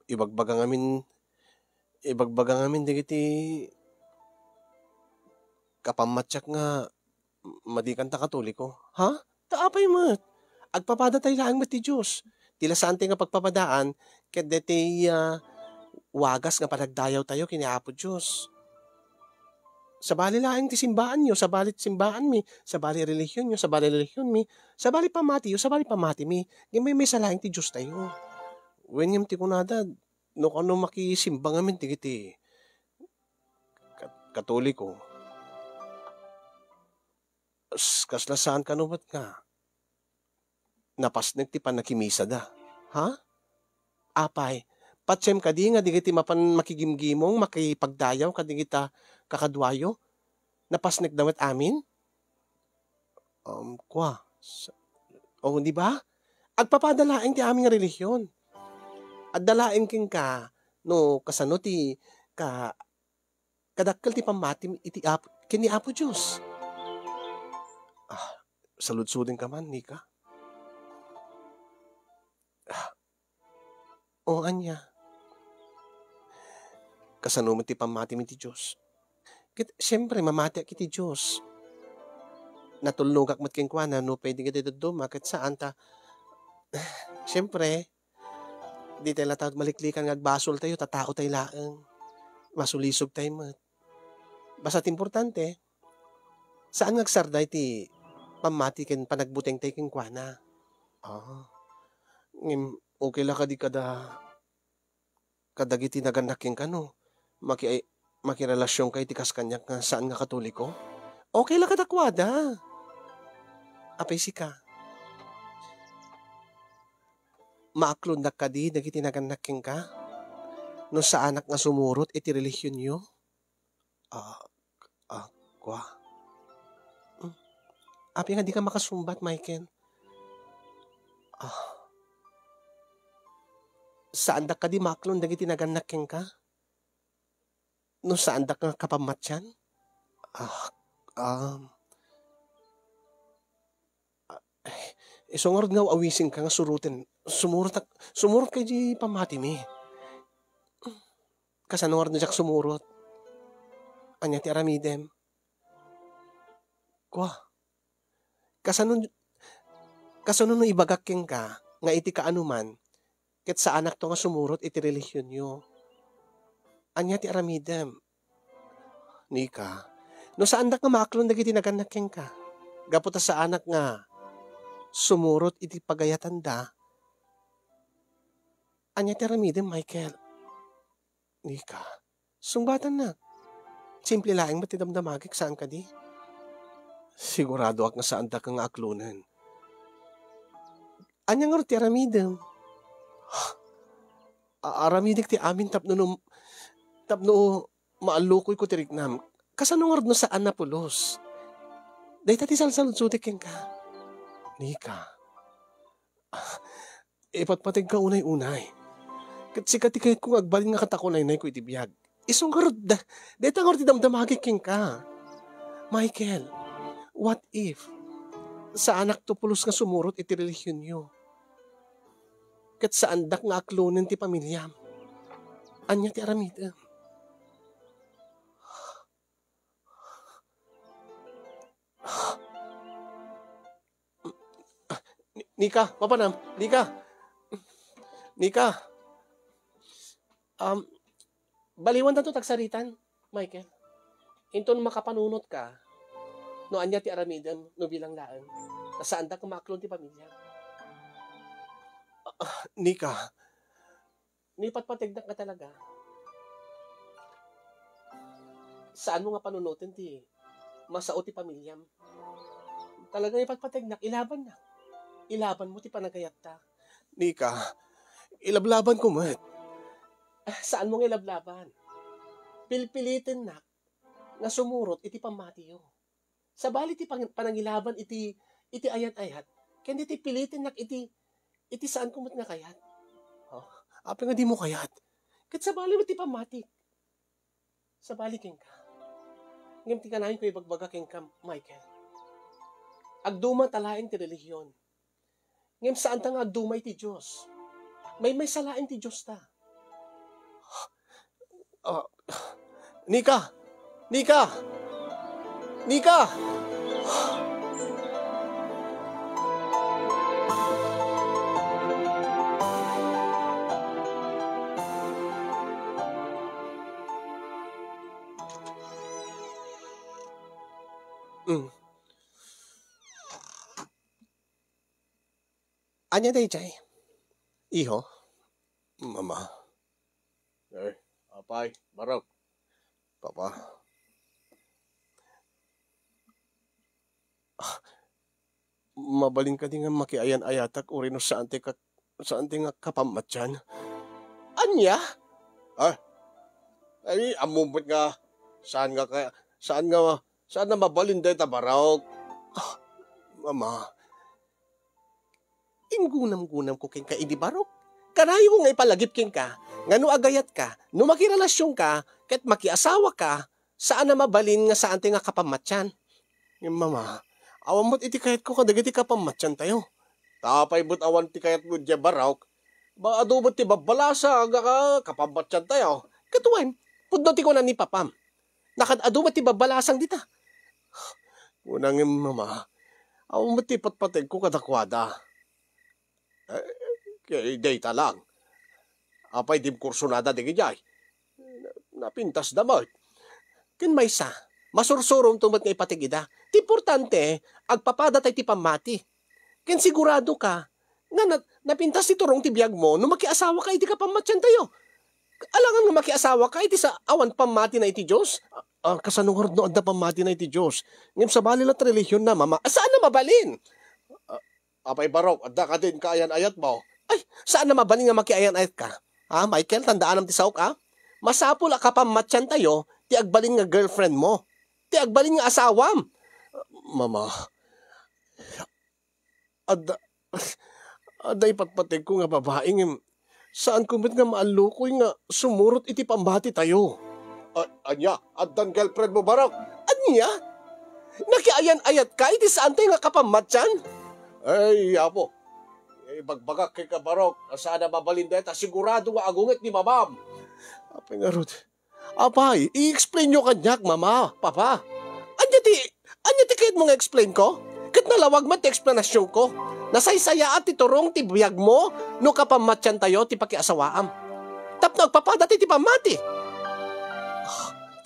ibagbaga ngamin digiti kapamatsak nga madikan ta katoliko. Ha? Taapay mat. Agpapada tayo lang mat ti Diyos. Tila saan nga pagpapadaan, ket deti wagas nga panagdayaw tayo kiniapo Diyos. Sa bali laing ti simbaan nyo, sa bali simbaan mi, sa bali relihiyon nyo, sa bali relihiyon mi, sa bali pamati yo, sa bali pamati mi, may sa laing ti Diyos tayo. When yung ti kunada, no kano makisimba ngamin ti kiti katoliko, kaslasaan ka no ba't nga? Napasnek ti panakimisa da. Ha? Apay, patsem ka di nga di kiti mapan makigimgimong, makipagdayaw ka di kita kakadwayo? Napasnek damat amin? Kwa. Di ba? Agpapadalaing ti aming relihiyon. At dalaing king ka, no, kasano ti, kadakkel ti pamati iti kini Apo Diyos. Saludsudin ka man, Nika. Anya. Kasano mo ti pamati mi ti Diyos. Siyempre, mamati ak iti Diyos. Natulnugak mat king kwa na, no, pwede ka dito dumakit saan ta. Siyempre, di tayo latawad maliklikan ngagbasol tayo, tatao tayo laang. Masulisog tayo mat. Basta't importante, saan ngagsarday ti pamati ken panagbuteng tayo king kwa na. Okay la ka di kadagiti naganak king kano. Makirelasyon kay ti kaskanyak nga saan nga katoliko. Okay la kadakwada. Apay si ka. Maaklon na ka di, nagiti naganaking ka? No sa anak nga sumurot, iti relihiyon nyo? Kwa. Api nga di ka makasumbat, Michael. Saan da ka di maaklon, nagiti naganaking ka? No saan da ka kapamatyan? Isungorod nga awisin ka nga surutin. Sumurot kay di pamati mi. Kasanungor na siya sumurot. Anya ti aramidem. Kwa. Kasanun no ibagaking ka, nga iti kaanuman, ket sa anak to nga sumurot iti relihiyon nyo. Anya ti aramidem. Nika. No saan da nga maklon dagiti naganaking ka. Gaputa sa anak nga sumurot iti pagayatan da. Anya ti aramidem, Michael. Nika. Sungbatan na. Simple laing matidamdamagik saan ka di. Sigurado ak nga saan da ka nga aklunan. Anya nga ti aramidem. Aramidik ti amin tapno maalukoy ko tiriknam. Kasanungard no saan na pulos. Dahi tati salsaludsutik ken ka. Nika. Ipatpatig ka unay-unay. Katsikati kayo kung agbalin nga katakunay-nay ko itibiyag. Isunggarod da. Dahi tangor ti damdamagik ken ka. Michael, what if sa anak to pulos nga sumurot iti relihiyon nyo? Kat saan dak nga aklunan ti pamilyam? Anya ti aramidem. Nika, papanam, Nika. Baliwan na to tagsaritan, Michael. Inton makapanunot ka, no anya ti aramidem, no bilang laan. Saan da kumaklon ti pamilya? Nika. Nipatpatignak ka talaga. Saan mo nga panunutin ti masao ti pamilyam? Talaga ipatpatignak, ilaban na. Ilaban mo ti panagayat ta. Nika, ilablaban ko met. Saan mo nga lablaban? Pilpilitin na nga sumurot iti pamatiyo. Sa bali ti panangilaban iti ayat-ayat. Kaya iti pilitin nak iti saan kumot nga kayat. Apa nga di mo kayat? Kat sa bali mo ti pamati. Sa bali king ka. Ngam ti kanahin ko ibagbaga king ka, Michael. Agduma talaing ti relihiyon. Ngam saan ta nga agdumay ti Diyos. May salain ti Diyos ta. Nika! Nika! Nika! Anya day, Jay? Iho? Mama. Apay, Barok. Papa. Mabalin ka din nga makiayan-ayatak uri no saan ti nga kapamatyan. Anya? Ay, amumot nga. Saan na mabalin day ta, Barok? Mama. Ingunam-gunam ko king ka, idi Barok. Kanayo ko nga ipalagip king ka, nga no agayat ka, no makirelasyon ka, ket makiasawa ka, saan na mabalin nga saan ti nga kapamatyan. Mama, awan mo't iti kayat ko kadagiti kapamatyan tayo. Tapay but awan ti kayat mo dya, Barok. Ba adubot ti babalasa nga kapamatyan tayo. Katuwain, pudno ti ko na ni Papam. Nakadadubot ti babalasang dita. Unang mama, awan mo't ti patpateg ko kadakwada. Kaya data lang. Apay dim kursunada di gijay. Napintas damot. Ken maysa, masursurom tumat nga ipatigida. Ti importante, agpapada tay ti pamati. Ken sigurado ka, nga napintas ti turong ti biyag mo, no makiasawa ka, iti ka pamatyan tayo. Alangan nga makiasawa ka, iti sa awan pamati na iti Diyos. Kasanungarad no adda pamati na iti Diyos. Ngem sa bali lat relihiyon na, mama. Saan na mabalin? Apay Barok, adda ka din kaayan ayat mo. Ay, saan na mabalin nga makiayan-ayat ka? Michael, tandaan ang tisaw ka? Masapul ka pamatyan tayo, ti agbalin nga girlfriend mo. Ti agbalin nga asawam. Mama, adda ipatpatig ko nga babaeng saan kumit nga maalukoy nga sumurot iti pambati tayo. Anya, addan girlfriend mo, Barok? Anya? Nakiayan-ayat ka, iti saan tayo nga kapamatyan? Ay, apo. Bagbagak kay ka, Barok. Sana mabalin dahil sigurado nga agungit ni mamam. Apay nga, Rod. Apay, i-explain nyo kanyak, mama, papa. Anya ti kahit mo nga explain ko? Kat nalawag mo ti explanasyon ko. Nasaysaya at titurong ti biyag mo, no kapamatyan tayo ti pakiasawaam. Tapno agpapadati ti pamati.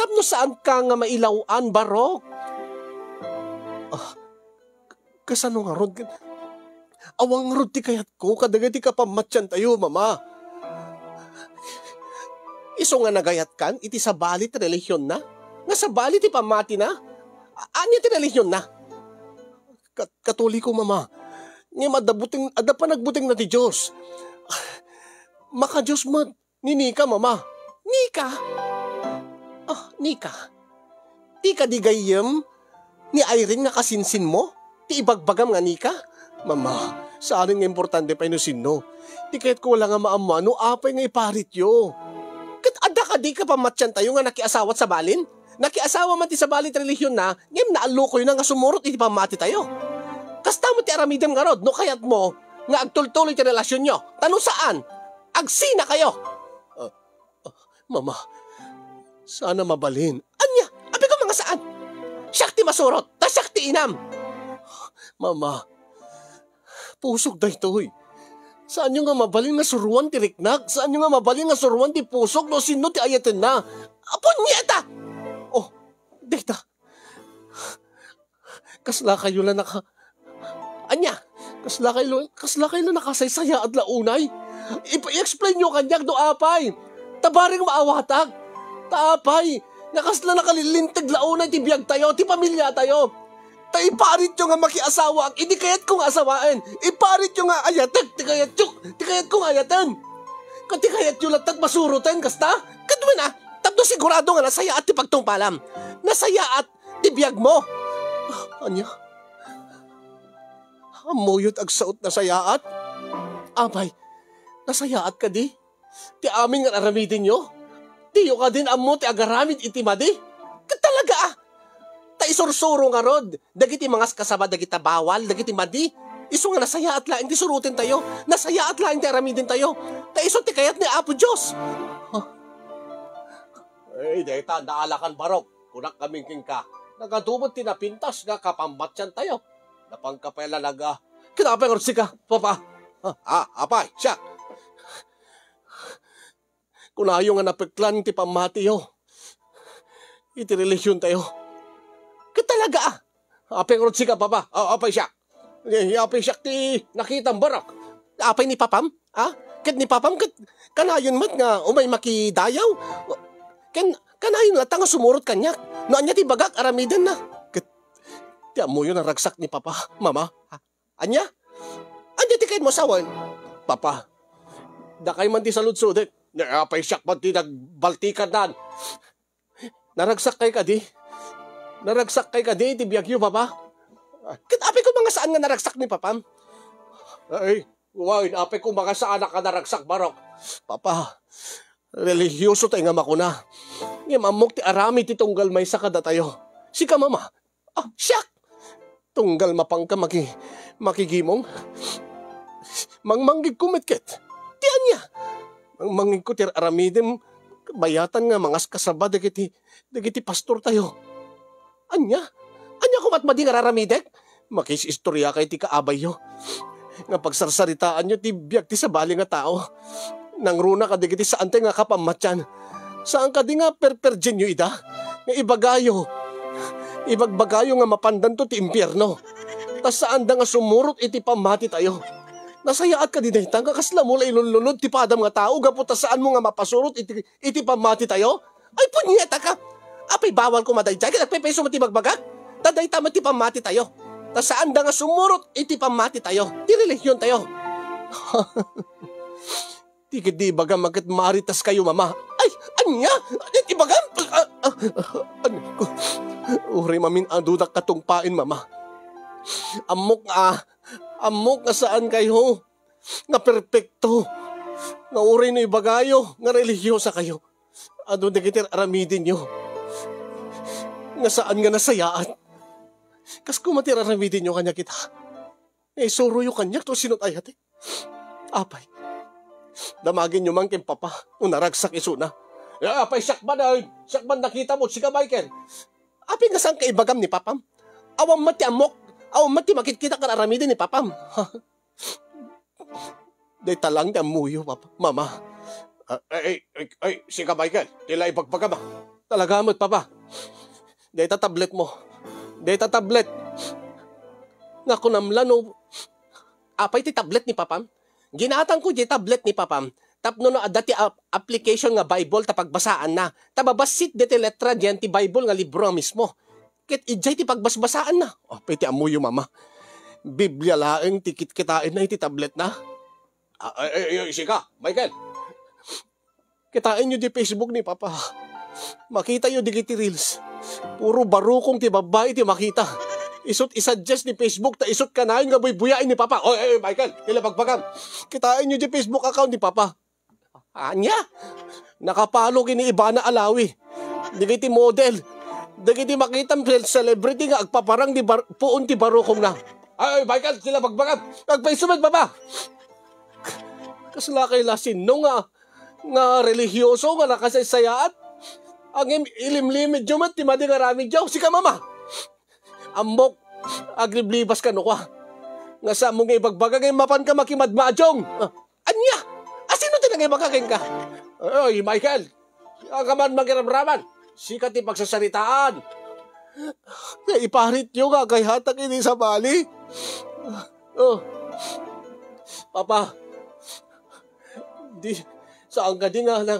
Tapno saan ka nga mailawan, Barok? Kasano nga, Rod? Awang Rod ti kayat ko, kadagati kapamatyan tayo, mama. Iso nga nagayat kan, iti sa balit relihiyon na? Nga sa balit ti pamati na? Anya ti relihiyon na? Katoliko, mama. Ngayon, ada pa nagbuting na ti Diyos. Maka Diyos mo, ni Nika, mama. Nika? Nika? Ti ka di gayem ni Irene nga kasinsin mo? Ti ibagbagam nga Nika? Mama, saan nga importante pa inusin no? Ti kahit ko wala nga maamano, apay nga iparit yo. Kat ada ka di ka pamatyan tayo nga nakiasawat sa balin? Nakiasawa man ti sa balit relihiyon na, ngayon naalukoy na nga sumurot iti pamati tayo. Kasta mo ti aramidem nga Rod, no kayat mo, nga agtultuloy ti relasyon nyo. Tanong saan? Agsina kayo. Mama, sana mabalin. Anya, abi ko mga saan? Siyak ti masurot, ta siyak ti inam. Mama, pusok daytoy. Saan nyo nga mabalin nga suruan ti riknak? Saan nyo nga mabalin nga suruan ti pusok no sino ti ayatin na? Apon niyeta! Dita, kasla kayo lang Anya? kasla kayo lang nakasaysaya at launay. I-explain nyo kanyak do apay. Tabaring maawatag. Taapay, nga kasla nakalilintig launay ti biyag tayo, ti pamilya tayo. Ta iparit yung nga makiasawa ang hindi kayat kong asawaan. Iparit yung nga ayatag, ti kayat kong ayatan. Kati kayat yung latag masurutan, kasta? Kadwa na, tapno sigurado nga nasaya at ti pagtungpalam. Nasaya at tibiyag mo. Anya? Amuyot ag saot na sayaat? Abay, nasayaat ka di? Ti amin nga naramidin nyo? Tiyo ka din amo ti agaramid iti madi? Katalaga ah! Ta isursuro nga rod. Dagiti mga kasaba, dagita bawal, dagiti madi. Iso nga nasaya at laing ti surutin tayo. Nasaya at laing ti aramidin tayo. Ta iso ti kayat ni Apo Diyos. Huh? Dayta, naalakan barok. Kunak kaming king ka. Nagadumot ti napintas nga kapambatyan tayo. Napangkapela naga. Kinapay orsi ka, papa. Apay, siya. Kunayo nga napeklan ti pamati yo. Iti relasyon tayo. Katalaga ah. Apay orsi ka, papa. Apay siya. Apay siya ti nakitang barak. Apay ni papam? Kat ni papam, kanayon mat nga umay makidayaw. Kanayon nga nga sumurot kanyak. Noan niya ti bagak aramidan na. Ti amo yun ang ragsak ni papa, mama. Anya? Anya ti kain mo sawan? Papa, dakay man ti saludsudit. Apay siyak man ti nagbaltikan nan. Naragsak kay ka di? Naragsak kay ka di, ti biyagyo, papa? Apay ko mga saan nga naragsak ni papam? Ay, wawin, apay ko mga saan ka naragsak, barok. Papa, religyoso tayo nga makuna. Ngayon, amok ti arami ti tunggal may sakada tayo. Sika, mama. Siyak! Tunggal mapang ka makigimong. Mangmanggig kumitkit. Tiyan niya. Mangmanggig ko ti aramidim. Bayatan nga mangas kasaba dagiti pastor tayo. Anya kumat madi nga raramidek? Makis-istorya kay ti kaabay yo. Nga pagsarsaritaan nyo ti biyak ti sabali nga tao. Nangruna ka dagiti saan tayo nga kapamatyan. Saan ka di nga perperjen nyo ida? Nga ibagbagayo nga mapandan to ti impyerno. Tas saan da nga sumurot iti pamati tayo. Nasayaat ka din dahitang kakasla mo ilunlunod ti padam nga tao. Gapo tas saan mo nga mapasurot iti pamati tayo. Ay punyeta ka. Apay bawal ko madayjay. Nagpepeso mo ti bagbagak. Taday tama ti pamati tayo. Tas saan da nga sumurot iti pamati tayo. Ti relihiyon tayo. Tikid di baga magkat maritas kayo, mama. Ay, anya? Di baga? Uri mamin adudak katungpain, mama. Amok nga saan kayo. Nga perpekto. Nga uri no ibagayo. Nga religyosa kayo. Ado na kitir aramidin nyo. Nga saan nga nasayaan. Kas kumatir aramidin nyo kanya kita. Suro yung kanyak to sinot ayate. Apay. Damagin nyo man kin papa. Unaragsak iso na. Apay sakban ay. Sakban nakita mo. Siga Michael. Apay nga saan kaibagam ni papam. Awang mati amok. Awang mati makikita ka aramidin ni papam. Day talang di amuyo papa. Mama. Siga Michael. Tila ipagpagama. Talagamot papa. Day tablet mo. Day tablet. Nga kunamlan o. Apay ti tablet ni papam. Ginatang ko di tablet ni papam. Tapno no dati application nga Bible tapagbasaan na. Tababasit deti letra diyan ti Bible nga libro mismo. Ket ijay ti pagbasbasaan na. Pati amuyo mama. Biblia laeng tikit kitain na iti tablet na. Sika, Michael. Kitain nyo di Facebook ni papa. Makita nyo di kiti reels. Puro barukong ti babae ti makita. Isot isa-adjust ni Facebook ta isot kanayon nga buyain ni papa. Michael, tila pagpagam. Kitain nyo di Facebook account ni papa. Anya? Nakapalo kini Ivana Alawi. Di kiti model. Di kiti makita celebrity nga agpaparang di puon ti barukong na. Michael, tila pagpagam. Agpaisumad papa. Kasla kay lasin no nga religyoso nga nakasaysayaat. Ang ilimlimid jo mat ti madi nga ramid jo. Sika mama. Ambok, agriblibas ka no ka. Nga sa mong ibagbaga ngay mapan ka makimadmajong. Anya? Asino tinangay makakain ka? Michael, agaman magiramraman. Sikat ti pagsasaritaan. Iparit nyo nga kay hatak ini sa bali. Papa, di, saan ka di nga na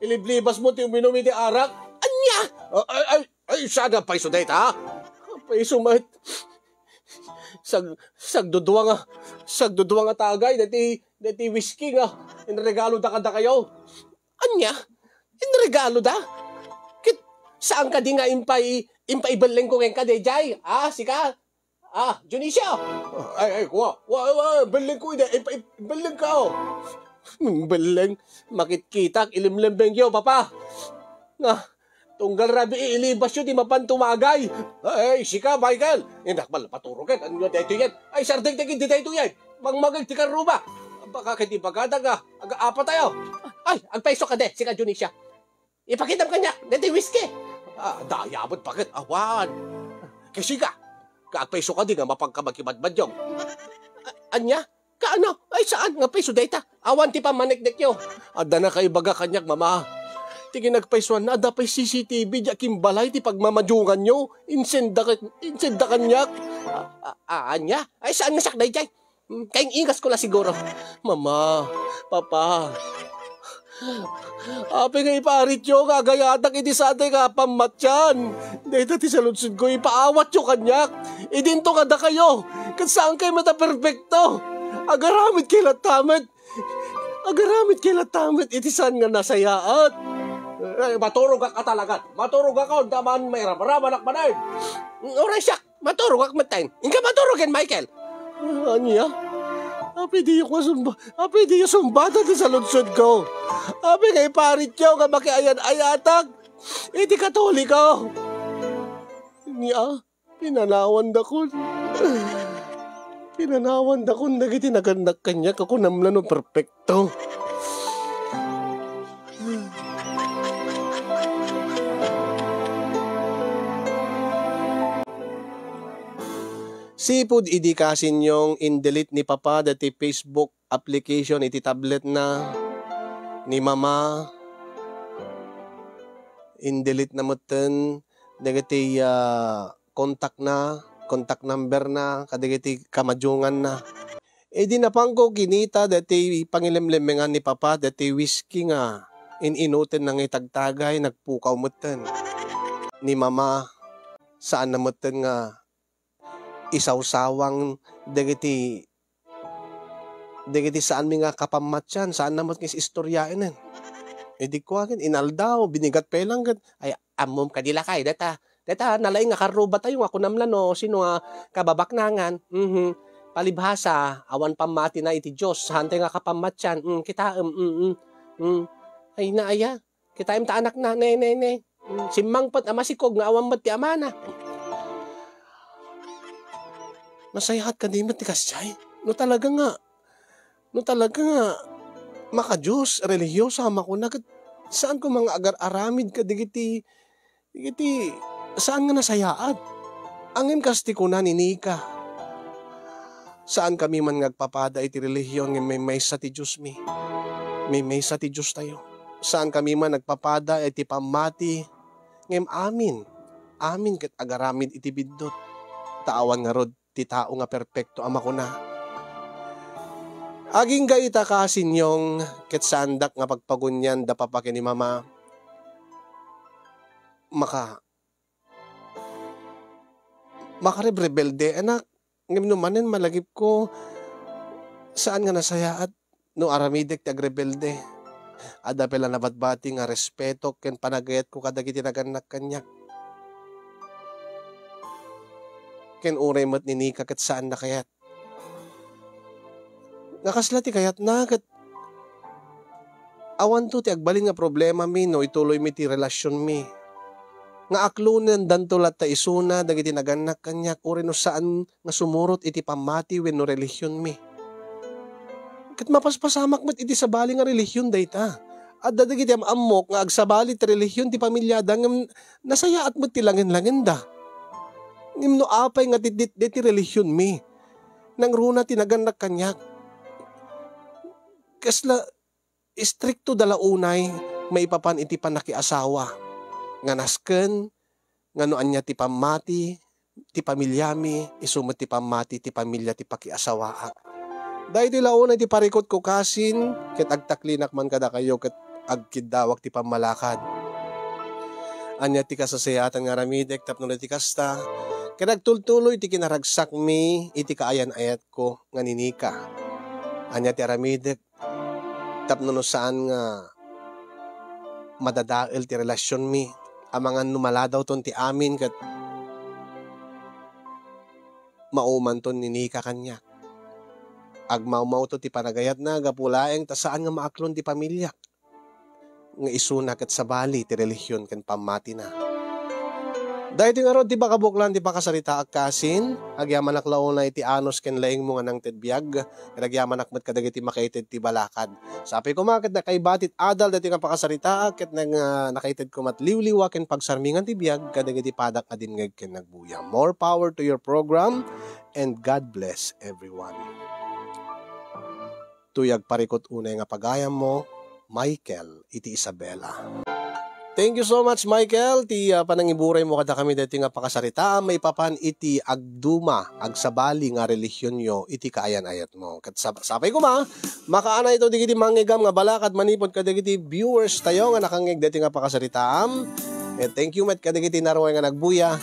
iliblibas mo ti uminom iti arak? Anya? Sana pa iso date ha? May sumat. Sagduduwa nga tagay, dati whiskey nga. Inregalo da kada kayo. Anya? Inregalo da? Saan ka di nga impaibaleng ko ngayon ka, Dejay? Sika? Junicia? Kuha. Baling ko, baling ka, Baling? Makit-kitak, ilimlembeng yo, papa. Tunggal rabi ilibas yun, di mapantumagay. Sika, Michael. Nakbal, paturo ka. Ano yun, dito yan? Sarding-tingin, dito yan. Magmagal, di ka ruba. Baka kiti pagkada ka. Aga-apa tayo. Agpaiso ka de, sika, Junicia. Ipakitam ka niya, dito whiskey. Dayabot, bakit? Awan. Kasi ka. Kaagpaiso ka di nga, mapagkamagkibadbad yung. Anya? Kaano? Saan? Nga paiso data? Awan ti pa maniknik nyo. Ada na kayo baga kanyak, mama. Tingin nagpaisuan na, ada pa'y CCTV, di kimbalay, ti pagmamadungan nyo, insenda kanyak. Anya? Saan nga sakday, Jay? Kayong ingas ko la siguro. Mama, papa, api nga iparit nyo, kagayatak iti sa atay ka pamatyan. Dahil ti sa lunsod ko, ipaawat nyo kanyak. Idinto kada kayo, kat saan kayo mata-perfecto. Agaramit kay latamet, iti saan nga nasayaat. Maturog ka talaga. Maturog ako, daman may ramaraman akmanay. Oray siya, maturog ak matain. Inka maturogin, Michael. Anya? Api di yung sumbata di sa lunsod ko. Api kay parit nyo, nga makiayan-ayatak. Iti katoliko. Niya, pinanawan da ko. Nagiti nagandak kanya, kako namlan no perfecto. Sipod idi kasin yung in-delete ni papa dati Facebook application iti tablet na ni mama. In-delete na moten dagiti contact number na kadagiti kamadjungan na. Di napangko kinita dati pangilemlemengan ni papa dati whiskey nga in-inuten nang itagtagay nagpukaw moten ni mama. Saan na moten nga isawsawang dagiti saan mi nga kapamatyan, saan namot ngis istoryain di ko akin, inaldaw, binigat pelang ay amom kadila kay, data nalaing nga karuba tayo, ako namlan no, sino nga kababaknangan, palibhasa, awan pamati na iti Diyos, hantay nga kapamatyan, kita, ay naaya, kita ta anak na, ne, simangpot amasikog nga awan mat ti amana. Masayahat ka di mat ni Kasyay. No talaga nga maka-Diyos, relihiyoso ama ko na saan ko mga agar-aramid ka digiti saan nga nasayaat. Angin kasti ko na ninika. Saan kami man ngagpapada iti relihiyon ng may sa ti Diyos mi. May sa ti Diyos tayo. Saan kami man nagpapada iti pamati ngem amin ket agaramid iti bidot. Taawan nga rod ti tao nga perpekto ama ko na. Aging gaita kasin yung ketsandak nga pagpagunyan da papake ni mama. Makarebelde anak. Ngem numanen malagip ko saan nga nasayaat no aramidek ti agrebelde. Ada pela nabatbati nga respeto ken panagayat ko kadagiti naganak kanyak. Ken uray mat ninika ket saan na kayat. Nakasla ti kayat na ket awan to ti agbalin nga problema mi no ituloy mi ti relasyon mi. Nga aklunen danto ta isuna dagiti naganak kanyak uray no saan nga sumurot iti pamati wenno relihiyon mi. Ket mapaspasamak met iti sabali nga relihiyon dayta. Adda dagiti amok nga agsabali ti relihiyon ti pamilyada ngem nasayaat met ti langin-langin da. Ngimno apay nga ti relihiyon mi. Nang runa tinaganak kanyak. Kasla istrikto dala unay maipapan iti panakiasawa. Nga nasken, nga noan niya ti pamati, ti pamilyami, isumet ti pamati, ti pamilya ti pakiasawaak. Dahil ti launay ti parikot ko kasin, ket agtaklinak man kada kayo, ket agkidawak ti pamalakad. Anya ti kasasayatan nga ramidek, tapno ti kasta, Kaya nagtultuloy ti kinaragsak mi iti kaayan ayat ko nga ninika. Anya ti aramidek tapno no saan nga madadael ti relasyon mi. Amangan numaladaw ton ti amin kat mauman ton ninika kanya. Agmaumaw to ti panagayat na gapulaeng ta saan nga maaklon ti pamilya. Nga isunak at sabali ti relihiyon ken pamati na. Dahil ti nga rod, ti bakabuklan, ti pakasarita akasin, agyaman aklaon na iti anos ken laing mo nga nang tedbiyag, agyaman akmat kadagiti makaited ti balakad. Sabi ko makat na kay batit adal dati nga pakasarita, ket nang nakaited ko matliwliwa ken pagsarmingan ti biyag, kadagiti padak adin ngag ken nagbuya. More power to your program, and God bless everyone. Tuyag parikot unay nga pagayam mo, Michael, iti Isabela. Thank you so much, Michael. Ti panangiburay mo kada kami dati nga pakasarita. May papan iti agduma, agsabali nga relihiyon nyo, iti kaayan-ayat mo. Kat sapay ko makaana ito digiti mangigam nga balakad manipod kadagiti viewers tayo nga nakangig dati nga pakasaritaam. And thank you met kadagiti naruay nga nagbuya.